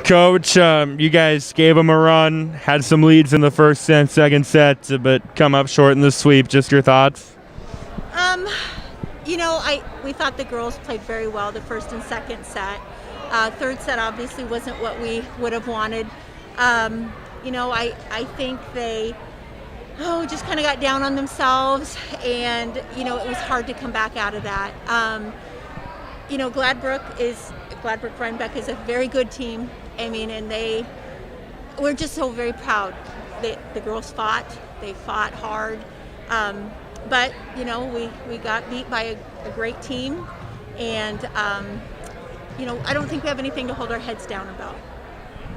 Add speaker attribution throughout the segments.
Speaker 1: Coach, you guys gave them a run, had some leads in the first and second set, but come up short in the sweep. Just your thoughts?
Speaker 2: We thought the girls played very well the first and second set. Third set obviously wasn't what we would have wanted. I think they just kind of got down on themselves, and it was hard to come back out of that. Gladbrook-Reinbeck is a very good team. And we're just so very proud. The girls fought. They fought hard. But we got beat by a great team, and I don't think we have anything to hold our heads down about.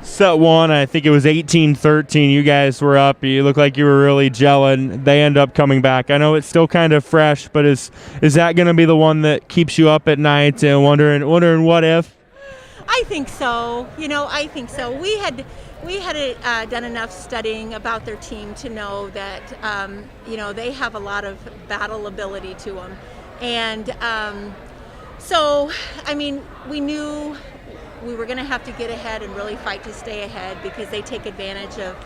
Speaker 1: Set one, I think it was 18-13. You guys were up. You look like you were really gelling. They end up coming back. I know it's still kind of fresh, but is that going to be the one that keeps you up at night and wondering what if?
Speaker 2: I think so. I think so. We had done enough studying about their team to know that they have a lot of battle ability to them, and we knew we were going to have to get ahead and really fight to stay ahead, because they take advantage of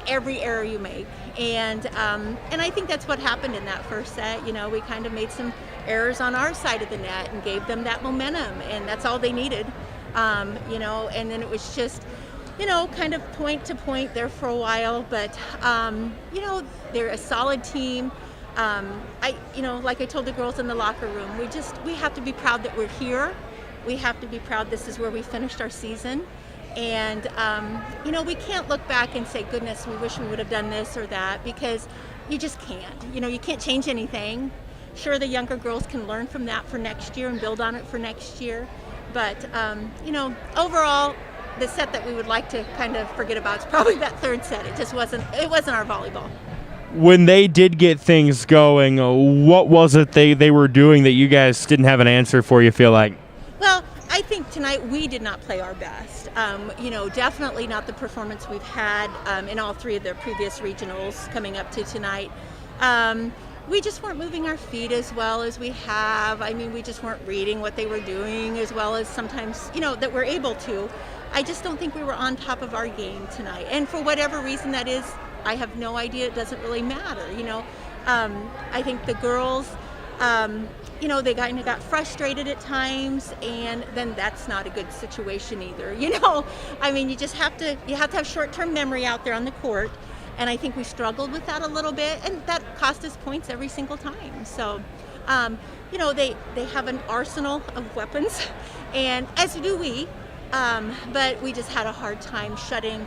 Speaker 2: every error you make, and I think that's what happened in that first set. We kind of made some errors on our side of the net and gave them that momentum, and that's all they needed. And then it was just, kind of point to point there for a while, but, they're a solid team. Like I told the girls in the locker room, we have to be proud that we're here. We have to be proud this is where we finished our season. And, we can't look back and say, goodness, we wish we would have done this or that, because you just can't. You can't change anything. Sure, the younger girls can learn from that for next year and build on it for next year. But, overall, the set that we would like to kind of forget about is probably that third set. It wasn't our volleyball.
Speaker 1: When they did get things going, what was it they were doing that you guys didn't have an answer for, you feel like?
Speaker 2: Well, I think tonight we did not play our best. Definitely not the performance we've had in all three of the previous regionals coming up to tonight. We just weren't moving our feet as well as we have. We just weren't reading what they were doing as well as sometimes, that we're able to. I just don't think we were on top of our game tonight. And for whatever reason that is, I have no idea. It doesn't really matter, I think the girls, they kind of got frustrated at times, and then that's not a good situation either. You just have to have short-term memory out there on the court. And I think we struggled with that a little bit, and that cost us points every single time. So, they have an arsenal of weapons, and as do we, but we just had a hard time shutting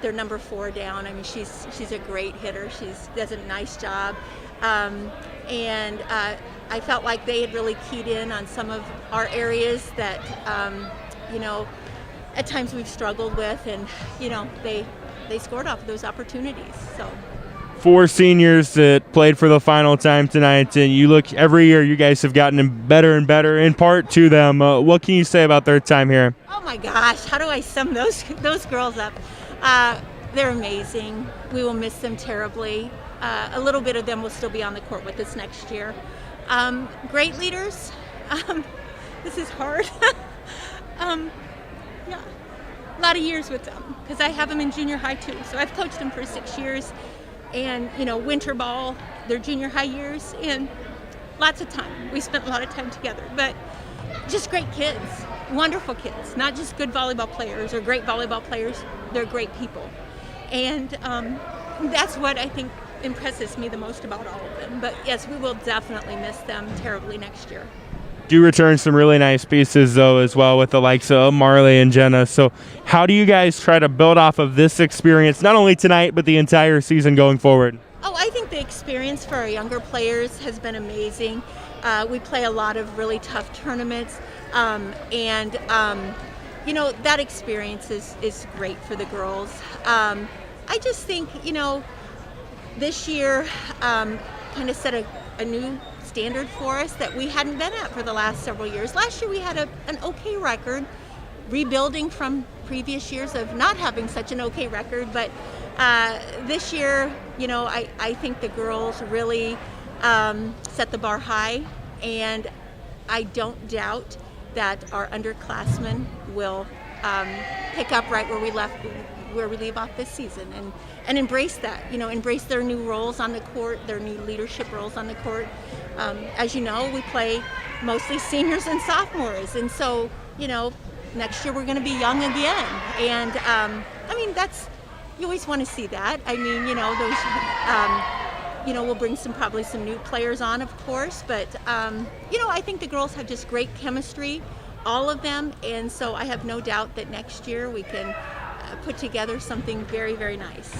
Speaker 2: their number 4 down. She's a great hitter. She does a nice job, and I felt like they had really keyed in on some of our areas that, at times we've struggled with, and they scored off of those opportunities. So
Speaker 1: 4 seniors that played for the final time tonight, and you look every year you guys have gotten better and better, in part to them. What can you say about their time here?
Speaker 2: Oh my gosh, how do I sum those girls up? They're amazing. We will miss them terribly. A little bit of them will still be on the court with us next year. Great leaders. This is hard. Yeah. A lot of years with them, because I have them in junior high too. So I've coached them for 6 years, and winter ball, their junior high years, and lots of time. We spent a lot of time together, but just great kids, wonderful kids, not just good volleyball players or great volleyball players. They're great people, and that's what I think impresses me the most about all of them. But yes, we will definitely miss them terribly next year.
Speaker 1: Do return some really nice pieces, though, as well, with the likes of Marley and Jenna. So how do you guys try to build off of this experience, not only tonight, but the entire season going forward?
Speaker 2: Oh, I think the experience for our younger players has been amazing. We play a lot of really tough tournaments, and that experience is great for the girls. I just think, this year kind of set a new standard for us that we hadn't been at for the last several years. Last year we had an okay record, rebuilding from previous years of not having such an okay record, but this year, I think the girls really set the bar high, and I don't doubt that our underclassmen will pick up right where we leave off this season, and embrace that. Embrace their new roles on the court, their new leadership roles on the court. As you know, we play mostly seniors and sophomores, and so next year we're going to be young again. And you always want to see that. We'll bring probably some new players on, of course, but I think the girls have just great chemistry, all of them, and so I have no doubt that next year we can put together something very, very nice.